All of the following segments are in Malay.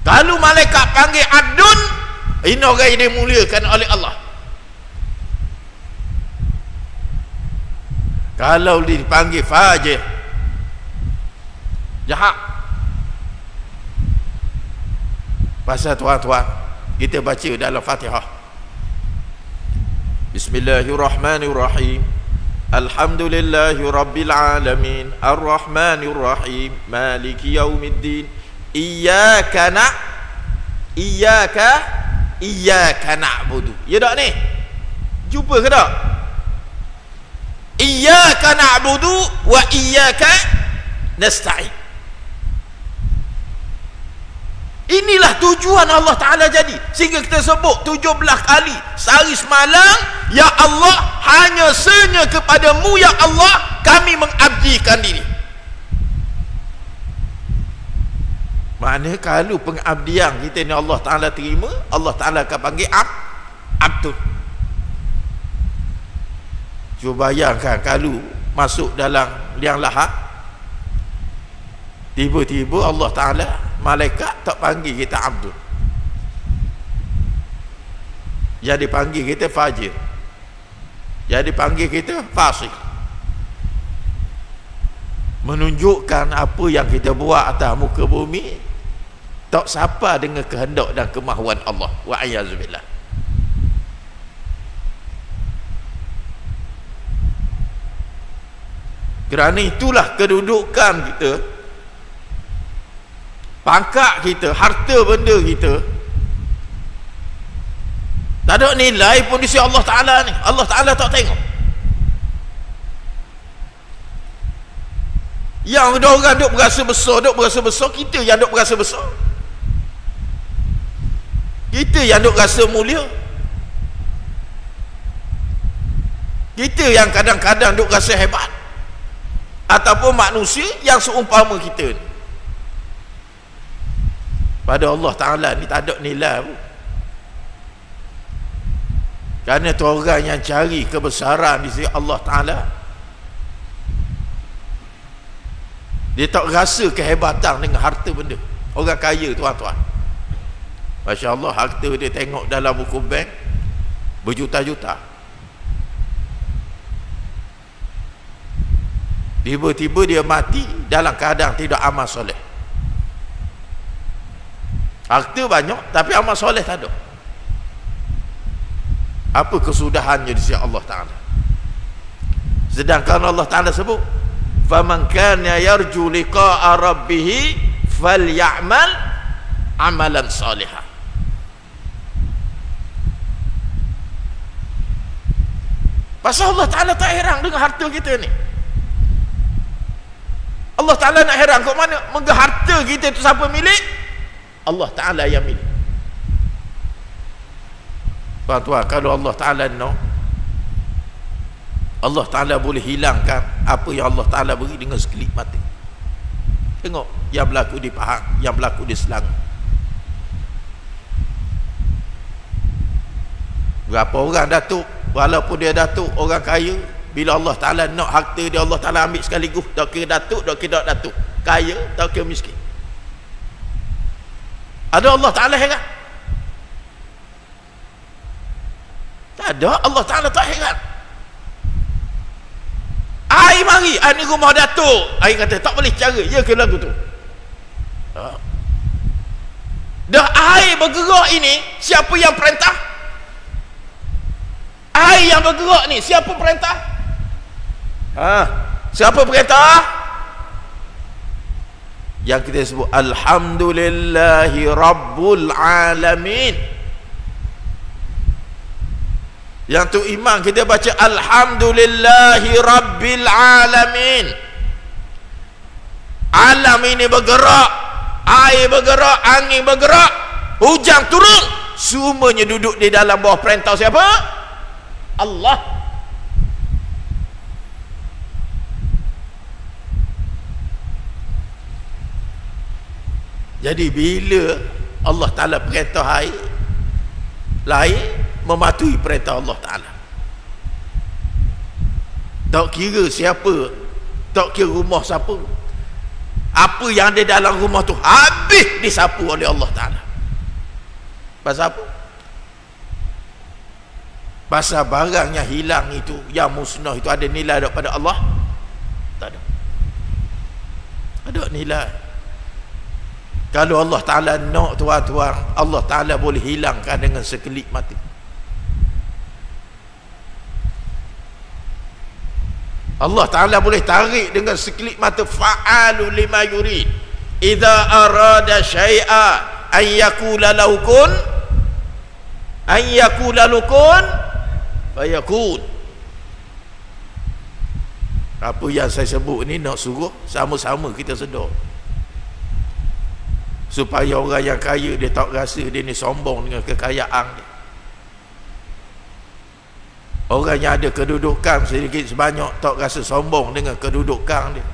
Kalau malaikat panggil Abdun, ini orang yang dimuliakan oleh Allah. Kalau dipanggil fajir, jahat. Pasal tuan-tuan, kita baca dalam Fatihah, Bismillahirrahmanirrahim, Alhamdulillahi Rabbil Alamin, Ar-Rahmanirrahim, Maliki Yaumiddin, Iyyaka na'budu. Ya tak ni? Jumpa ke tak? Iyyaka na'budu wa iyyaka nasta'in. Inilah tujuan Allah Ta'ala jadi. Sehingga kita sebut 17 kali sehari semalam, Ya Allah, hanya senya kepadamu ya Allah kami mengabdikan diri. Maknanya kalau pengabdian kita ni Allah Ta'ala terima, Allah Ta'ala akan panggil Abdul. Cuba bayangkan kalau masuk dalam liang lahat, tiba-tiba Allah Ta'ala, malaikat tak panggil kita Abdul, jadi panggil kita fajir, jadi panggil kita fasik. Menunjukkan apa yang kita buat atas muka bumi tak sapa dengan kehendak dan kemahuan Allah. Wa'iyyazubillah. Kerana itulah kedudukan kita, pangkat kita, harta benda kita tak ada nilai pun di sisi Allah Ta'ala ni. Allah Ta'ala tak tengok. Yang ada orang duk berasa besar, kita yang duk berasa besar, kita yang duk rasa mulia, kita yang kadang-kadang duk rasa hebat, ataupun manusia yang seumpama kita. Pada Allah Ta'ala ni tak ada nilai pun. Kerana tu orang yang cari kebesaran di sisi Allah Ta'ala, dia tak rasa kehebatan dengan harta benda. Orang kaya tuan-tuan, Masya Allah, harta dia tengok dalam buku bank berjuta-juta, tiba-tiba dia mati dalam keadaan tidak amal soleh. Harta banyak tapi amal soleh tak ada. Apa kesudahannya di sisi Allah Ta'ala? Sedangkan Allah Ta'ala sebut, faman kana yarju liqa'a rabbih falyamal amalan salihah. Pasal Allah Ta'ala tak heran dengan harta kita ni. Allah Ta'ala nak heran kok mana? Mengga harta kita tu siapa milik? Allah Ta'ala yang milik. Tuan-tuan, kalau Allah Ta'ala nak, Allah Ta'ala boleh hilangkan apa yang Allah Ta'ala beri dengan sekelip mata. Tengok yang berlaku di Pahang, yang berlaku di Selangor. Berapa orang datuk, walaupun dia datuk, orang kaya, bila Allah Ta'ala nak harta dia, Allah Ta'ala ambil sekaligus. Tak kira datuk, tak kira tak datuk, kaya, tak kira miskin. Ada Allah Ta'ala heran? Tak ada. Allah Ta'ala tak heran. Air mari, ni rumah datuk, air kata tak boleh cara. Ya ke lagu tu? Dah air bergerak ini, siapa yang perintah? Air yang bergerak ni, siapa perintah? Siapa perintah? Yang kita sebut Alhamdulillahi Rabbul Alamin. Yang tu iman kita baca Alhamdulillahi Rabbil Alamin. Alam ini bergerak, air bergerak, angin bergerak, hujan turun, semuanya duduk di dalam bawah perintah siapa? Allah. Jadi bila Allah Ta'ala perintah air, lain mematuhi perintah Allah Ta'ala. Tak kira siapa, tak kira rumah siapa, Apa yang ada dalam rumah tu habis disapu oleh Allah Ta'ala. Pasal apa? Pasal barang yang hilang itu, yang musnah itu, ada nilai daripada Allah? Tak ada. Ada nilai. Kalau Allah Ta'ala nak, tuan-tuan, Allah Ta'ala boleh hilangkan dengan sekelip mata. Allah Ta'ala boleh tarik dengan sekelip mata. Fa'alu lima yurid. Idza arada syai'a an yakula lahu kun fayakun. Apa yang saya sebut ni nak suruh sama-sama kita sedar, supaya orang yang kaya dia tak rasa dia ni sombong dengan kekayaan dia. Orang yang ada kedudukan sedikit sebanyak tak rasa sombong dengan kedudukan dia.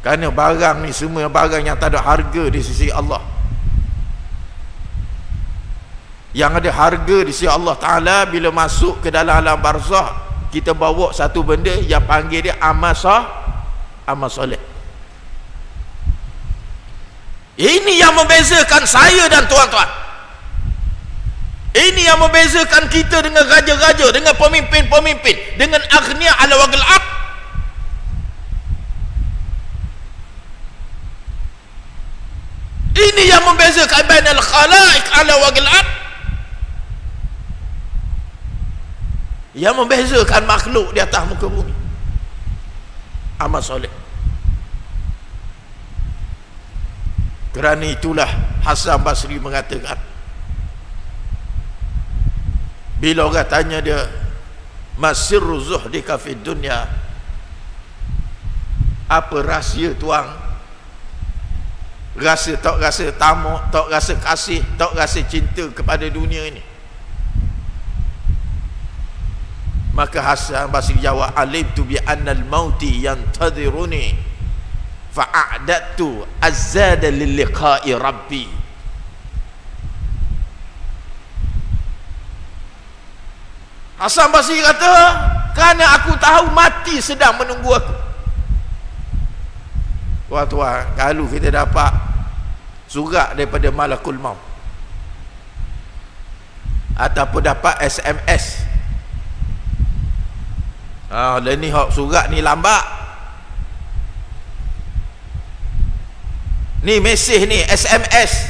Kerana barang ni semua barang yang tak ada harga di sisi Allah. Yang ada harga di sisi Allah Ta'ala bila masuk ke dalam alam barzakh, kita bawa satu benda yang panggil dia amal soleh. Ini yang membezakan saya dan tuan-tuan. Ini yang membezakan kita dengan raja-raja, dengan pemimpin-pemimpin, dengan aghnia ala wajhil ard. Ini yang membezakan bainal khalaiq ala wajhil ard. Yang membezakan makhluk di atas muka bumi. Amal soleh. Kerana itulah Hasan Basri mengatakan, bila orang tanya dia, masirru zuhdika fid dunya, apa rahsia tuang rasa tak rasa tamak, tak rasa kasih, tak rasa cinta kepada dunia ini? Maka Hasan Basri jawab, alimtu bi annal mauti yantadhiruni fa'adatu azada lil liqa'i rabbi. Hasan Basri kata, kerana aku tahu mati sedang menunggu aku. Tuan-tuan, kalau kita dapat surat daripada Malakul Maut ataupun dapat SMS, ni hak surat ni lambat, ni mesej ni SMS,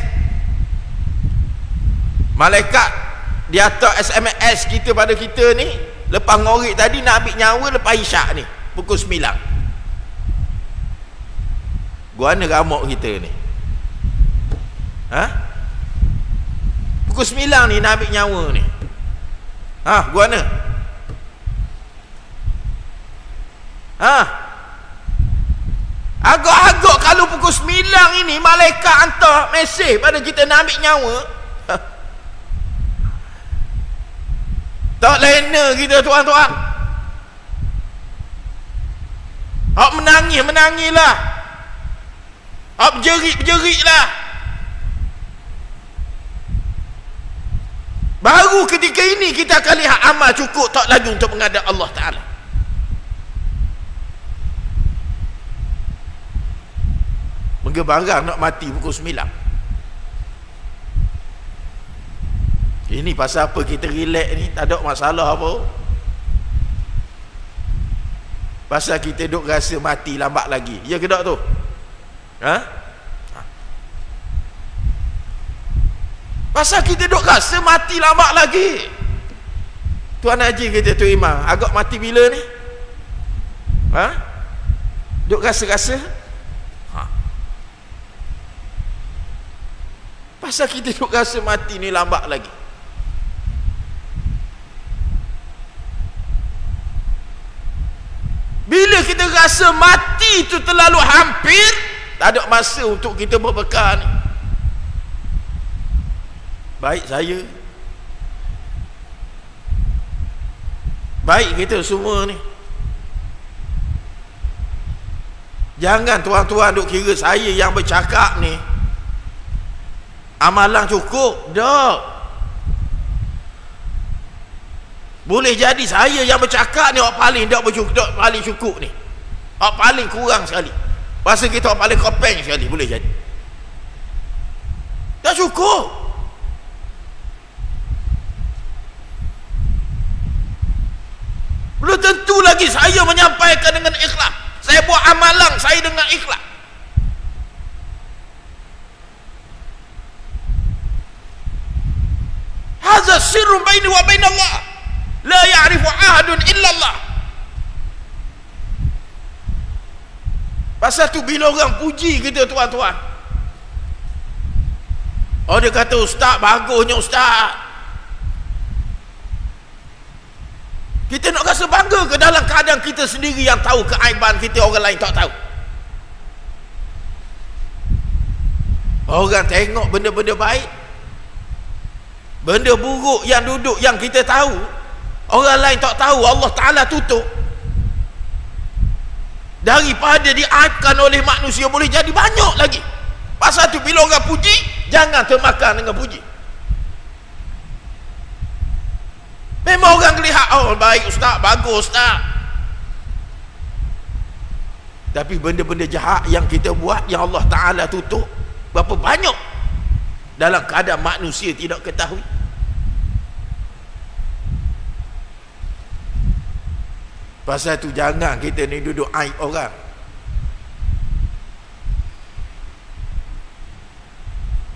malaikat dia hantar SMS kita pada kita ni lepas ngorek tadi nak ambil nyawa lepas isyak ni pukul 9. Guana ramuk kita ni, pukul 9 ni nak ambil nyawa ni, guana agak-agak kalau pukul 9 ini malaikat hantar mesej pada kita nak ambil nyawa, tak lena kita tuan-tuan. Hak menangis lah, hak berjerit lah. Baru ketika ini kita akan lihat amal cukup tak lagi untuk menghadap Allah Ta'ala. Menggebarang nak mati pukul 9. Ini pasal apa kita relax ni, tak ada masalah apa. Pasal kita duk rasa mati lambat lagi. Ya ke tak tu? Pasal kita duk rasa mati lambat lagi. Tuan Haji kata, tu Imam, agak mati bila ni? Duk rasa-rasa? Pasal kita duk rasa mati ni lambat lagi. Bila kita rasa mati itu terlalu hampir, tak ada masa untuk kita berbekal ni. Baik saya, baik kita semua ni, jangan tuan-tuan duk kira saya yang bercakap ni amalan cukup. Tak. Boleh jadi saya yang bercakap ni orang paling tak paling cukup ni. hak paling kurang sekali. Bahasa kita hak paling kopeng sekali boleh jadi. Tak cukup. Belum tentu lagi saya menyampaikan dengan ikhlas. Saya buat amalan saya dengan ikhlas. Hadza sirrun baini wa bain Allah. La ya'rifu ahadun illa Allah. Pasal tu bila orang puji kita tuan-tuan, oh dia kata ustaz bagusnya ustaz, kita nak rasa bangga ke dalam keadaan kita sendiri yang tahu keaiban kita, orang lain tak tahu. Orang tengok benda-benda baik, benda buruk yang duduk yang kita tahu, orang lain tak tahu, Allah Ta'ala tutup. Daripada diaibkan oleh manusia boleh jadi banyak lagi. Pasal tu bila orang puji, jangan termakan dengan puji. Memang orang lihat, oh baik ustaz, bagus ustaz, tapi benda-benda jahat yang kita buat, yang Allah Ta'ala tutup, berapa banyak dalam keadaan manusia tidak ketahui. Pasal tu jangan kita ni duduk aib orang.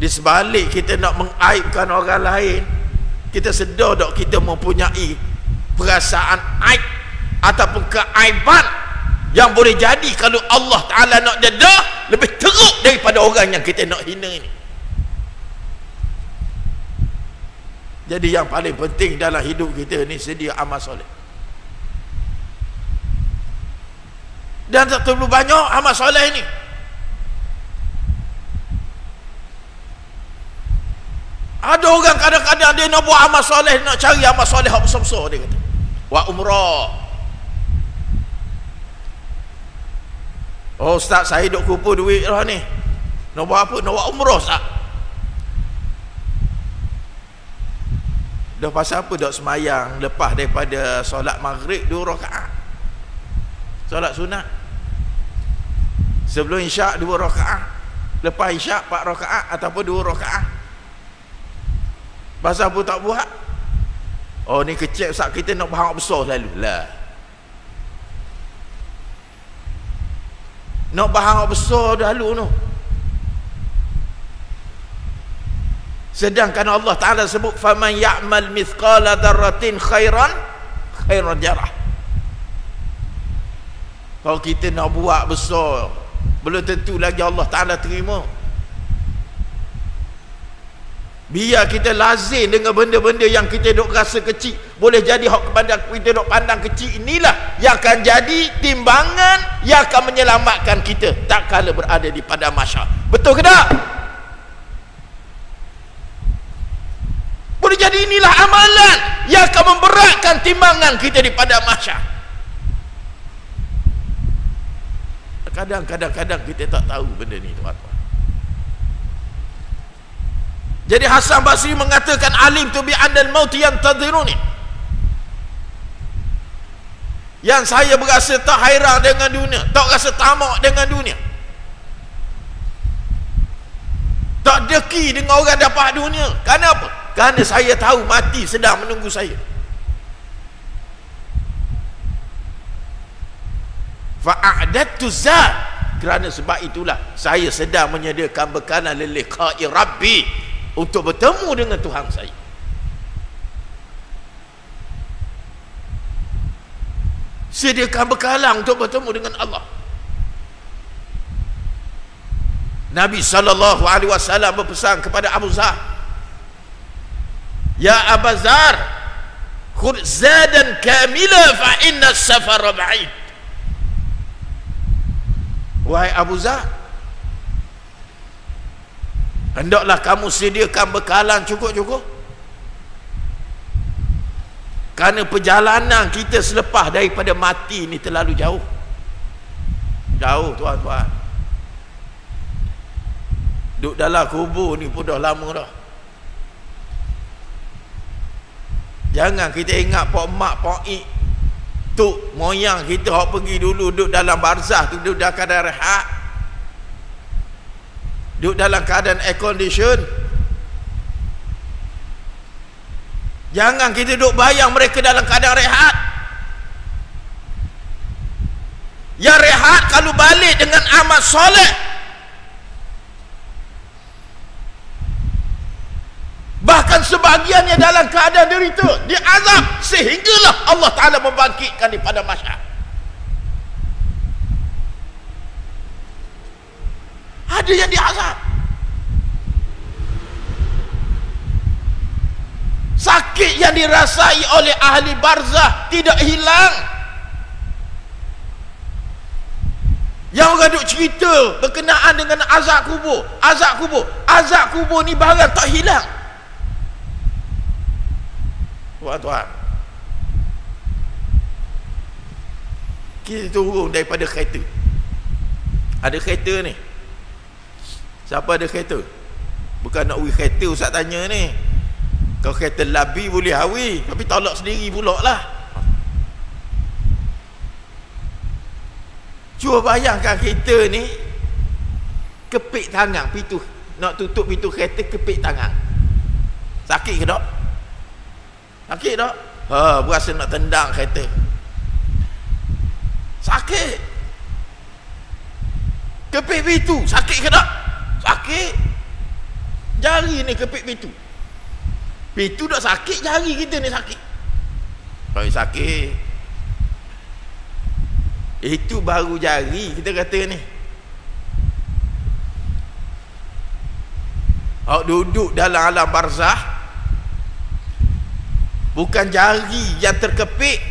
Di sebalik kita nak mengaibkan orang lain, kita sedar tak kita mempunyai perasaan aib ataupun keaiban yang boleh jadi kalau Allah Ta'ala nak dedah lebih teruk daripada orang yang kita nak hina ini. Jadi yang paling penting dalam hidup kita ni sedia amal soleh. Dan tak terlalu banyak amal soleh ni. Ada orang kadang-kadang dia nak buat amal soleh, nak cari amal soleh yang besar-besar, dia kata buat umrah. Oh ustaz, saya duk kumpul duit lah ni, nak buat apa? Nak buat umrah ustaz. Dah pasal apa dak semayang lepas daripada solat maghrib 2 rakaat, solat sunat, sebelum isyak 2 rakaat, lepas isyak 4 rakaat ataupun 2 rakaat. Pasal apa tak buat? Oh ni kecil ustaz, kita nak berharap besar selalu lah. Nak berharap besar dahulu no. Sedangkan Allah Ta'ala sebut faman ya'mal mithqala dzarratin khairan jarah. Kalau kita nak buat besar, belum tentu lagi Allah Ta'ala terima. Biar kita lazim dengan benda-banda yang kita duk rasa kecil, boleh jadi hak kepada kita duk pandang kecil, inilah yang akan jadi timbangan yang akan menyelamatkan kita tak kala berada di padang mahsyar. Betul ke tak? Boleh jadi inilah amalan yang akan memberatkan timbangan kita di padang mahsyar. Kadang-kadang kita tak tahu benda ni tuan-tuan. Jadi Hasan Basri mengatakan alim tu bi andal maut yantadhiruni. Yang saya berasa tak hairan dengan dunia, tak rasa tamak dengan dunia, tak deki dengan orang dapat dunia. Kenapa? Kerana saya tahu mati sedang menunggu saya. Fa'adattu zat, kerana sebab itulah saya sedang menyediakan bekalan liliqa'i rabbi, untuk bertemu dengan Tuhan saya. Sediakan bekalan untuk bertemu dengan Allah. Nabi SAW berpesan kepada Abu Zar, ya Abu Zar, khudh zadan kamila fa inna as-safara ba'id. Wahai Abu Zar, hendaklah kamu sediakan bekalan cukup-cukup, kerana perjalanan kita selepas daripada mati ni terlalu jauh. Jauh tuan-tuan. Duduk dalam kubur ni pun dah lama dah. Jangan kita ingat pak mak, pak ik tok moyang kita hok pergi dulu duduk dalam barzah tu, duduk dalam keadaan rehat, duduk dalam keadaan air condition. Jangan kita duduk bayang mereka dalam keadaan rehat. Yang rehat kalau balik dengan amal soleh, bahkan sebahagiannya dalam keadaan derita, diazab sehinggalah Allah Ta'ala membangkitkan daripada masyarakat. Ada yang diazab, sakit yang dirasai oleh ahli barzah tidak hilang. Yang orang duk cerita berkenaan dengan azab kubur, azab kubur ni barang tak hilang. Tuan-tuan, kita turun daripada kereta. Ada kereta ni, siapa ada kereta? Bukan nak uwi kereta Ustaz tanya ni. Kalau kereta labi boleh hawi, tapi tolak sendiri pula lah. Cuba bayangkan kereta ni kepit tangan pintu, nak tutup pintu kereta kepit tangan. Sakit ke tak? Sakit tak? Berasa nak tendang kereta. Sakit. Kepit pintu sakit ke tak? Sakit. Jari ni kepit pintu. Pintu tak sakit, jari kita ni sakit. Kalau sakit, itu baru jari kita kata ni. Awak duduk dalam alam barzah, bukan jari yang terkepit,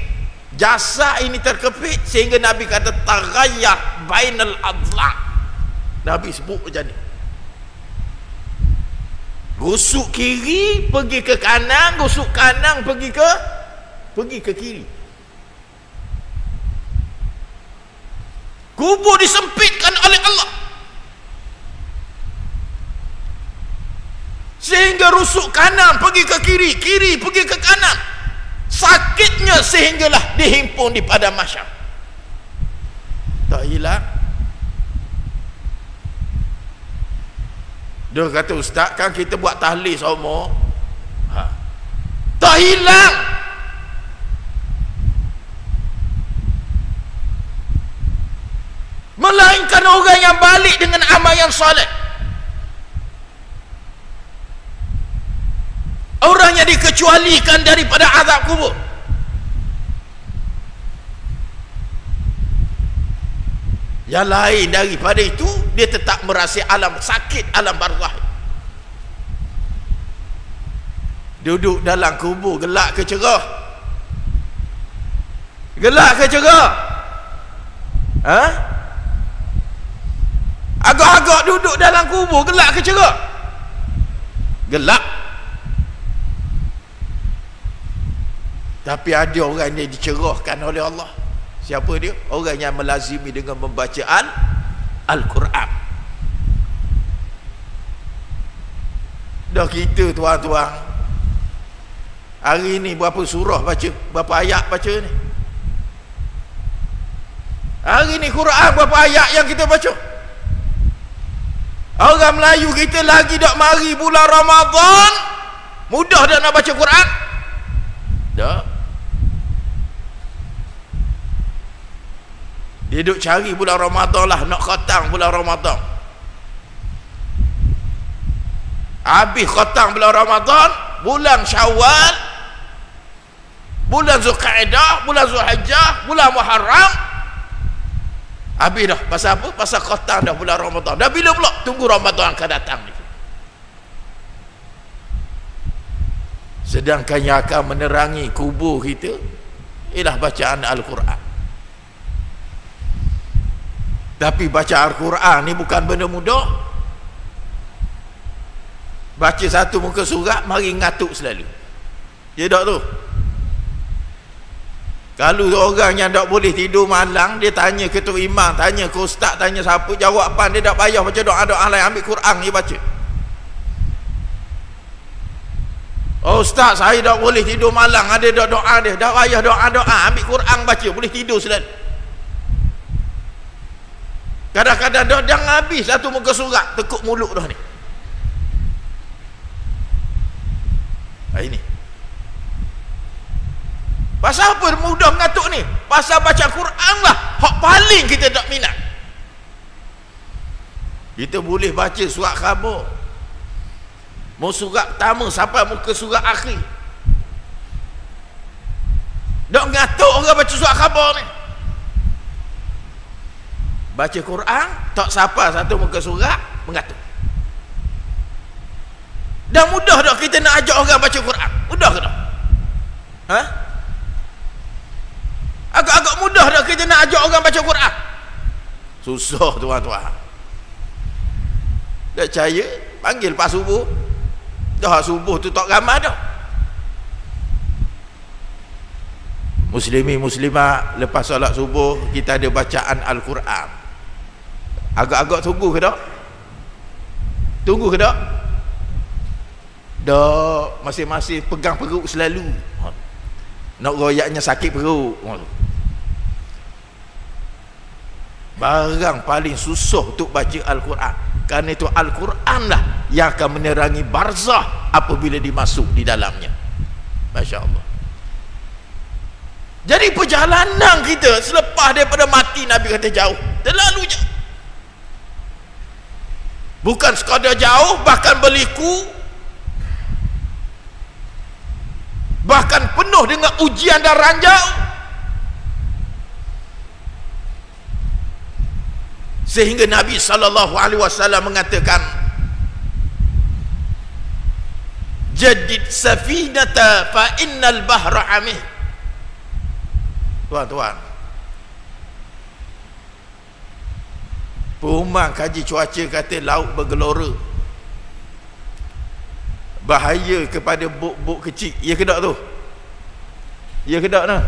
jasad ini terkepit, sehingga Nabi kata taghayyar bainal adla'. Nabi sebut macam ni. Gosok kiri pergi ke kanan, gosok kanan pergi ke kiri. Kubur disempitkan oleh Allah sehingga rusuk kanan pergi ke kiri, kiri pergi ke kanan. Sakitnya sehinggalah dihimpun di padang mahsyar. Tak hilang. Dia kata, Ustaz, kan kita buat tahlil semua. Tak hilang. Melainkan orang yang balik dengan amal yang soleh, orang yang dikecualikan daripada azab kubur. Yang lain daripada itu, dia tetap merasa alam sakit, alam barzah. Duduk dalam kubur, gelap ke cerah? Gelap ke cerah? Agak-agak duduk dalam kubur, gelap ke cerah? Gelap. Tapi ada orang yang dicerahkan oleh Allah. Siapa dia? Orang yang melazimi dengan membaca Al-Quran. Dah kita tuan-tuan, hari ni berapa surah baca? Berapa ayat baca ni? Hari ni Quran berapa ayat yang kita baca? Orang Melayu kita lagi dak mari bulan Ramadan, mudah dah nak baca Quran? Tak. Dia duk cari bulan Ramadan lah, nak khatam bulan Ramadan. Habis khatam bulan Ramadan, bulan Syawal, bulan Zulqa'dah, bulan Zulhijjah, bulan Muharram, habis dah. Pasal apa? Pasal khatam dah bulan Ramadan. Dah bila pula? Tunggu Ramadan akan datang ni. Sedangkan yang akan menerangi kubur kita ialah bacaan Al-Quran. Tapi baca Al-Quran ni bukan benda mudah. Baca satu muka surat mari ngatuk selalu. Ya tak tu? Kalau orang yang tak boleh tidur malam, dia tanya ketua imam, tanya ke ustaz, tanya siapa, jawapan dia tak payah baca doa-doa lain, ambil Quran dia baca. Oh ustaz, saya tak boleh tidur malam, ada doa dia, dah payah doa, ambil Quran baca, boleh tidur selalu. Kadang-kadang dah jangan habis satu muka surat, tekuk mulut dah ni. Ini pasal apa mudah mengatuk ni? Pasal baca Quran lah hak paling kita tak minat. Kita boleh baca surat khabar, mau surat pertama sampai muka surat akhir, tak mengatuk orang baca surat khabar ni. Baca Quran tak sampai satu muka surat mengatuk. Dah mudah tak kita nak ajak orang baca Quran? Mudah ke tak? Ha? Agak-agak mudah tak kita nak ajak orang baca Quran? Susah tuan-tuan. Tak percaya, panggil pas subuh. Dah subuh tu tak ramai dah. Muslimi muslimat, lepas solat subuh kita ada bacaan Al-Quran. Agak-agak tunggu ke tak? Tunggu ke tak? Dah masing-masing pegang perut selalu. Nak royaknya sakit perut. Barang paling susah untuk baca Al-Quran. Kerana itu Al-Quran lah yang akan menerangi barzah apabila dimasuk di dalamnya. Masya Allah. Jadi perjalanan kita selepas daripada mati, Nabi kata jauh, terlalu jauh. Bukan sekadar jauh, bahkan berliku, bahkan penuh dengan ujian dan ranjau, sehingga Nabi SAW mengatakan, jadid safinata fa innal bahra amih. Tuan-tuan, Pengumuman kaji cuaca kata laut bergelora, bahaya kepada bot-bot kecil. Ya ke tak tu? Ya ke tak nah?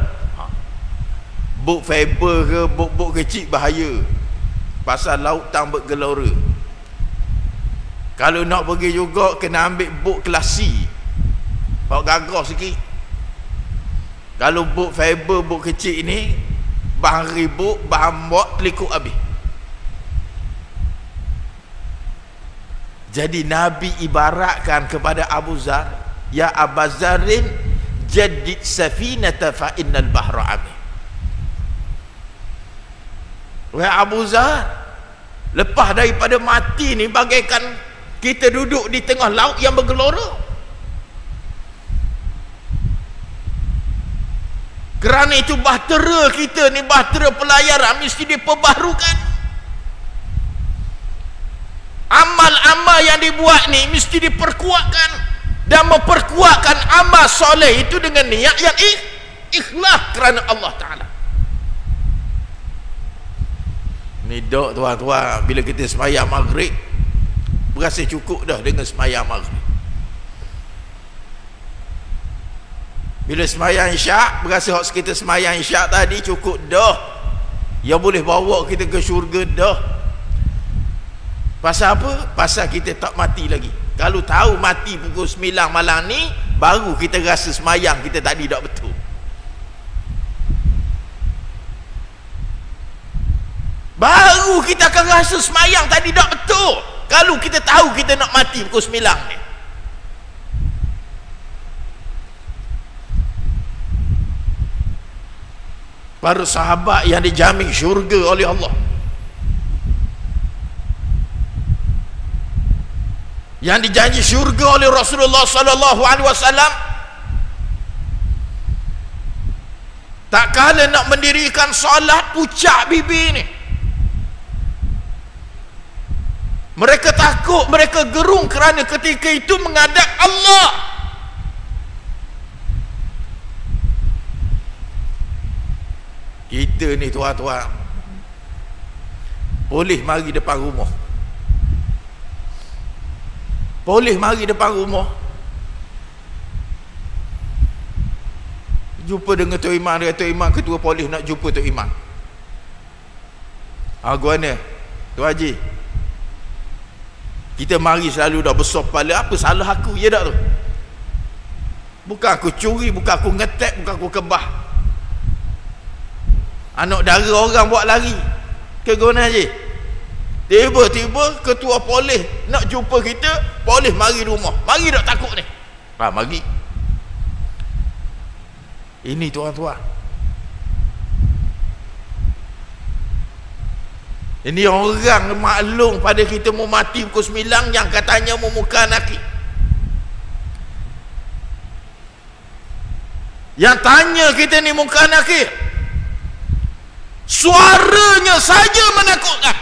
Bot fiber ke bot-bot kecil bahaya, pasal laut tang bergelora. Kalau nak pergi juga kena ambil bot kelasi, bawa gagah sikit. Kalau bot fiber, bot kecil ni, bahan ribut, bahan buat telikuk habis. Jadi Nabi ibaratkan kepada Abu Zar, ya Abu Zarin, jadid safinata fa innal bahra amih. Wahai Abu Zar, lepas daripada mati ni bagaikan kita duduk di tengah laut yang bergelora. Kerana itu bahtera kita ni, bahtera pelayaran mesti diperbaharukan. Amal-amal yang dibuat ni mesti diperkuatkan, dan memperkuatkan amal soleh itu dengan niat yang ikhlas kerana Allah Ta'ala. Ni dok tuan-tuan, bila kita sembahyang maghrib berasa cukup dah dengan sembahyang maghrib. Bila sembahyang isyak berasa hak kita sembahyang isyak tadi cukup dah, yang boleh bawa kita ke syurga dah. Pasal apa? Pasal kita tak mati lagi. Kalau tahu mati pukul 9 malam ni, baru kita rasa semayang kita tadi tak betul. Baru kita akan rasa semayang tadi tak betul, kalau kita tahu kita nak mati pukul 9 ni. Para sahabat yang dijamin syurga oleh Allah, yang dijanji syurga oleh Rasulullah SAW, tak kala nak mendirikan solat pucak bibir ni. Mereka takut, mereka gerung kerana ketika itu menghadap Allah. Kita ni tuan-tuan boleh mari depan rumah, boleh mari depan rumah, jumpa dengan Tok Iman, dia Tok Iman ketua polis nak jumpa Tok Iman. Gua ni Tok Haji, kita mari selalu dah besar kepala, apa salah aku? Ya tak tu? Bukan aku curi, bukan aku ngetek, bukan aku kebah. Anak dara orang buat lari ke Gona Haji. Tiba-tiba ketua polis nak jumpa kita, polis mari rumah. Mari tak takut ni. Mari. Ini tuan-tuan. Ini orang maklum pada kita mau mati pukul 9 yang katanya mau muka nakik. Yang tanya kita ni muka nakik, suaranya saja menakutkan.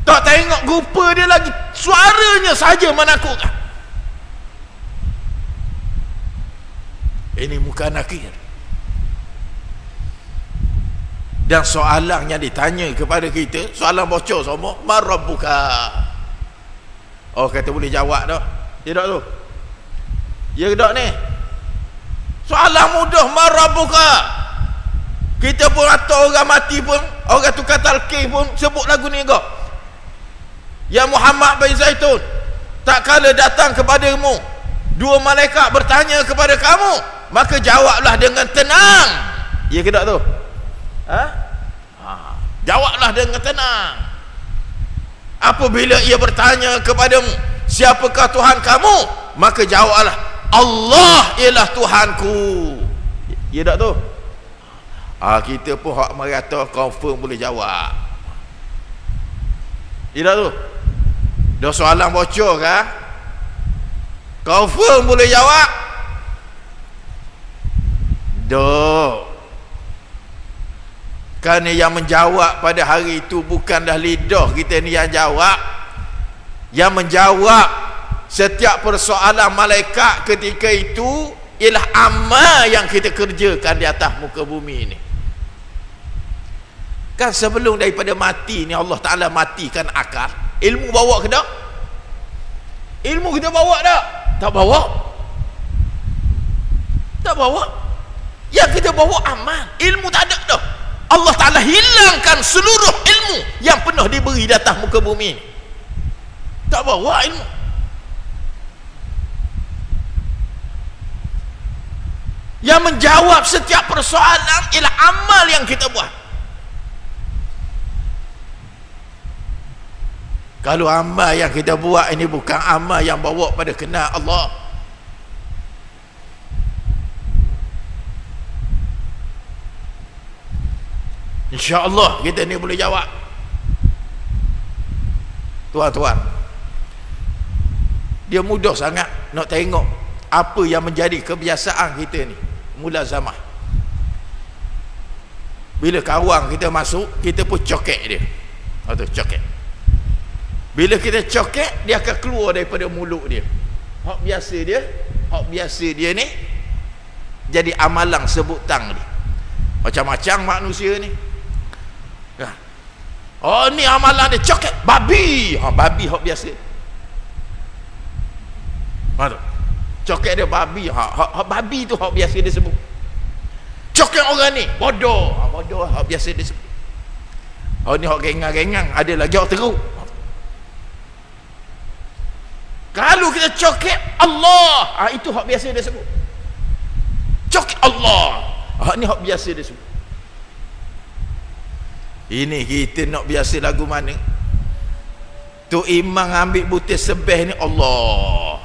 Tak tengok rupa dia lagi, suaranya saja menakutkan. Ini muka nakir. Dan soalan yang ditanya kepada kita, soalan bocor semua, marabbuka. Oh, kata boleh jawab dah. Tidak tu. Ya tak ni? Soalan mudah, marabbuka. Kita pun atau orang mati pun, orang tukar talqin pun sebut lagu ni kau. Ya Muhammad bin Zaitun, tak kala datang kepadamu dua malaikat bertanya kepada kamu, maka jawablah dengan tenang. Ya ke tak tu? Jawablah dengan tenang. Apabila ia bertanya kepadamu, siapakah Tuhan kamu? Maka jawablah, Allah ialah Tuhanku. Ya tak tu? Kita pun hak merata confirm boleh jawab. Ya tak tu? Dah soalan bocor kah? Confirm boleh jawab? Dah. Kerana yang menjawab pada hari itu bukanlah lidah kita ni yang jawab. Yang menjawab setiap persoalan malaikat ketika itu ialah amal yang kita kerjakan di atas muka bumi ini. Kan sebelum daripada mati ni Allah Ta'ala matikan akal. Ilmu bawa ke tak? Ilmu kita bawa tak? Tak bawa. Tak bawa. Yang kita bawa amal. Ilmu tak ada dah. Allah Ta'ala hilangkan seluruh ilmu yang pernah diberi di atas muka bumi. Tak bawa ilmu. Yang menjawab setiap persoalan ialah amal yang kita buat. Kalau amal yang kita buat ini bukan amal yang bawa pada kenal Allah, InsyaAllah kita ni boleh jawab. Tuan-tuan, dia mudah sangat nak tengok apa yang menjadi kebiasaan kita ni mula zaman. Bila kawan kita masuk, kita pun cokek dia. Cokek. Bila kita cokek, dia akan keluar daripada mulut dia. Hak biasa dia ni jadi amalan sebutan dia. Macam-macam manusia ni. Oh, ni amalan dia cokek babi. Babi hak biasa. Cokek dia babi. Hak babi tu hak biasa dia sebut. Cokek orang ni bodoh. Bodoh hak biasa dia sebut. Oh, ni hak gengang-gengang, ada lagi hak teruk. Kalau kita cokek Allah, itu hak biasa dia sebut. Cokek Allah, ni hak biasa dia sebut. Ini kita nak biasa lagu mana? Tu imam ambil butir sebeh ni Allah,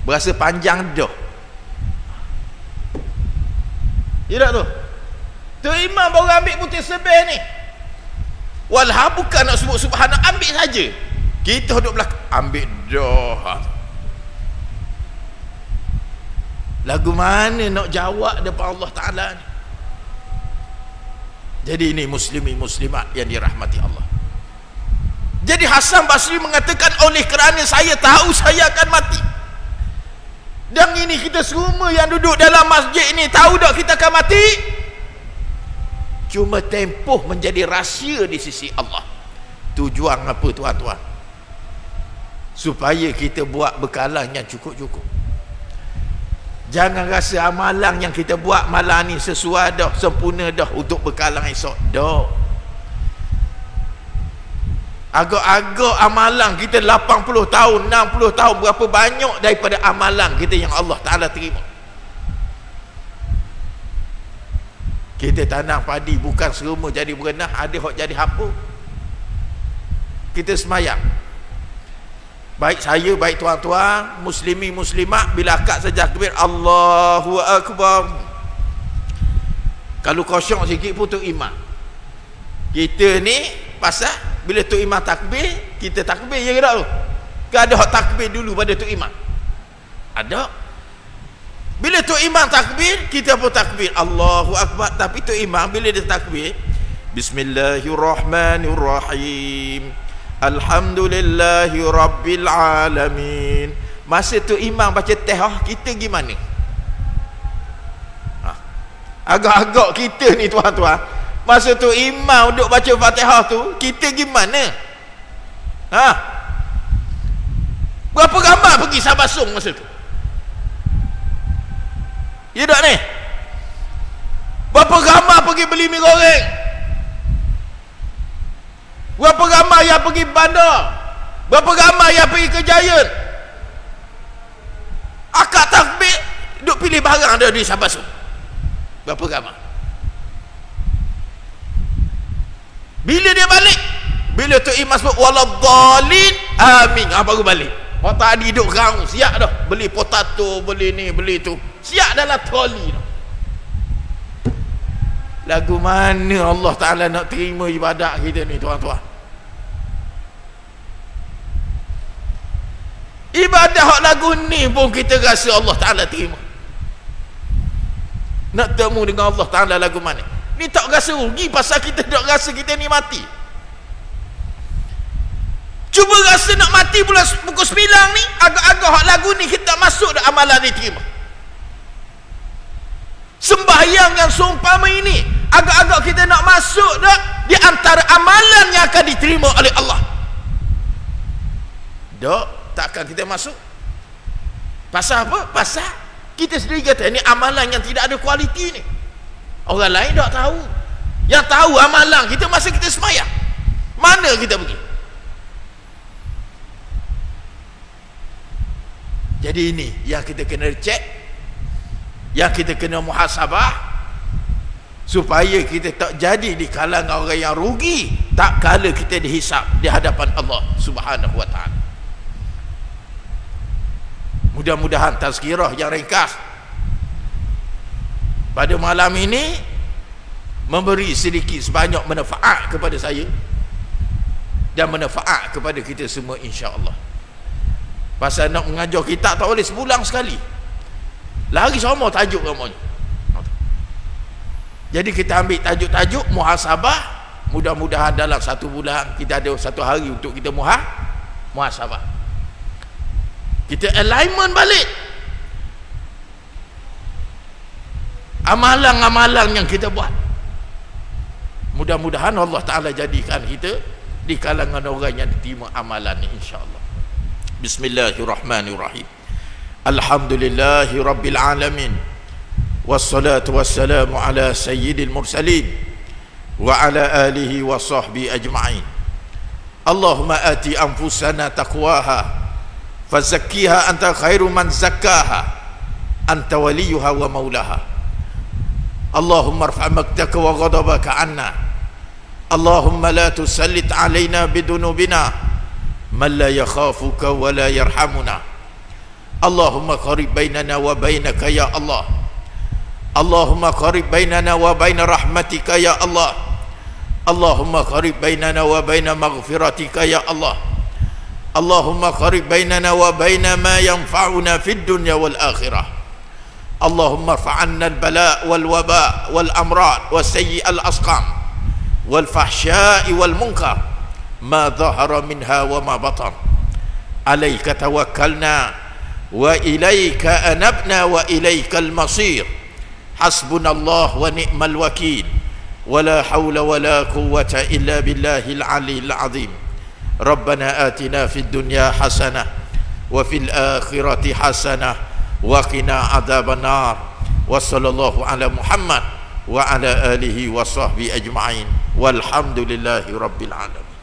berasa panjang dah. Ya tak tu? Tu imam baru ambil butir sebeh ni, walah bukan nak sebut subhanallah, ambil saja. Kita duduk belakang, ambil dah. Lagu mana nak jawab depan Allah Ta'ala ni? Jadi ini muslimin muslimat yang dirahmati Allah. Jadi Hasan Basri mengatakan, oleh kerana saya tahu saya akan mati, dan ini kita semua yang duduk dalam masjid ini tahu tak kita akan mati, cuma tempoh menjadi rahsia di sisi Allah. Tujuan apa tuan-tuan? Supaya kita buat bekalan yang cukup-cukup. Jangan rasa amalan yang kita buat malam ni sesuai dah, sempurna dah untuk bekalan esok. Dah. Agak-agak amalan kita 80 tahun, 60 tahun, berapa banyak daripada amalan kita yang Allah Ta'ala terima. Kita tanam padi bukan semua jadi berenah, ada hok jadi hapa. Kita semayang, baik saya, baik tuan-tuan muslimi muslimat, bila akad saja takbir Allahu Akbar, kalau kosong sikit pun tu imam. Kita ni pasal bila tu imam takbir, kita takbir je ke tak tu? Ke ada hak takbir dulu pada tu imam? Ada. Bila tu imam takbir, kita pun takbir Allahu Akbar. Tapi tu imam bila dia takbir, Bismillahirrahmanirrahim, Alhamdulillahi Rabbil Alamin. Masa tu imam baca tahiyah, kita gimana? Agak-agak kita ni tuan-tuan, masa tu imam duduk baca Fatihah tu, kita gimana? Berapa ramai pergi Sabasung masa tu? Ya tak ni? Berapa ramai pergi beli mi goreng? Berapa ramai yang pergi bandar? Berapa ramai yang pergi ke Giant? Akad takbir duk pilih barang ada di Sabasung. Berapa ramai? Bila dia balik, bila tu imam sebut waladhdallin amin, baru balik. Orang tadi duduk raung, siap dah beli potato, beli ni, beli tu, siap dalam troli dah. Lagu mana Allah Ta'ala nak terima ibadat kita ni tuan-tuan? Ibadah hak lagu ni pun kita rasa Allah Ta'ala terima. Nak temu dengan Allah Ta'ala lagu mana? Ni tak rasa rugi pasal kita tak rasa kita ni mati. Cuba rasa nak mati pukul 9 ni, agak-agak hak lagu ni kita tak masuk dah amalan diterima. Sembahyang yang seumpama ini, agak-agak kita nak masuk dah di antara amalan yang akan diterima oleh Allah. Dok, takkan kita masuk. Pasal apa? Pasal kita sendiri kata ni amalan yang tidak ada kualiti ni. Orang lain tak tahu. Yang tahu amalan kita masa kita semayang. Mana kita pergi? Jadi ini yang kita kena cek, yang kita kena muhasabah, supaya kita tak jadi di kalangan orang yang rugi tak kala kita dihisap di hadapan Allah Subhanahu wa ta'ala. Mudah-mudahan tazkirah yang ringkas pada malam ini memberi sedikit sebanyak manfaat kepada saya dan manfaat kepada kita semua, insya-Allah. Pasal nak mengajar kitab tak boleh sebulan sekali, lari sama tajuk ramanya. Jadi kita ambil tajuk-tajuk muhasabah. Mudah-mudahan dalam 1 bulan kita ada 1 hari untuk kita muhasabah. Kita alignment balik amalan-amalan yang kita buat. Mudah-mudahan Allah Ta'ala jadikan kita di kalangan orang yang diterima amalan ni, insya-Allah. Bismillahirrahmanirrahim. Alhamdulillahi Rabbil Alamin, wassalatu wassalamu ala sayyidil mursalin wa ala alihi wa sahbihi ajma'in. Allahumma ati anfusana taqwaha fazakkiha anta khairu man zakkaha anta waliyuha wa maulaha. Allahumma arfa' maktaka wa ghadabaka anna. Allahumma la tusallit alaina bidunubina man la yakhafuka wa la yarhamuna. Allahumma qarib bainana wa bainaka ya Allah. Allahumma qarib bainana wa baina rahmatika ya Allah. Allahumma qarib bainana wa baina maghfiratika ya Allah. Allahumma qarib bainana wa baina ma yanfa'una fid dunya wal akhirah. Allahumma fa'anna al-bala' wal waba' wal amrad wa sayyi' al-asqam wal fahsya'i wal munkar ma dhahara minha wa ma batan. Alayka tawakkalna wa ilayka anabna wa ilayka al-masir. Hasbunallah wa ni'mal wakil. Wala hawla wala quwwata illa billahil aliyyil azim. Rabbana atina fid dunya hasanah wa fil akhirati hasanah wa qina adzabannar. Wa sallallahu ala Muhammad wa ala alihi wa sahbihi ajma'in. Walhamdulillahi rabbil alamin.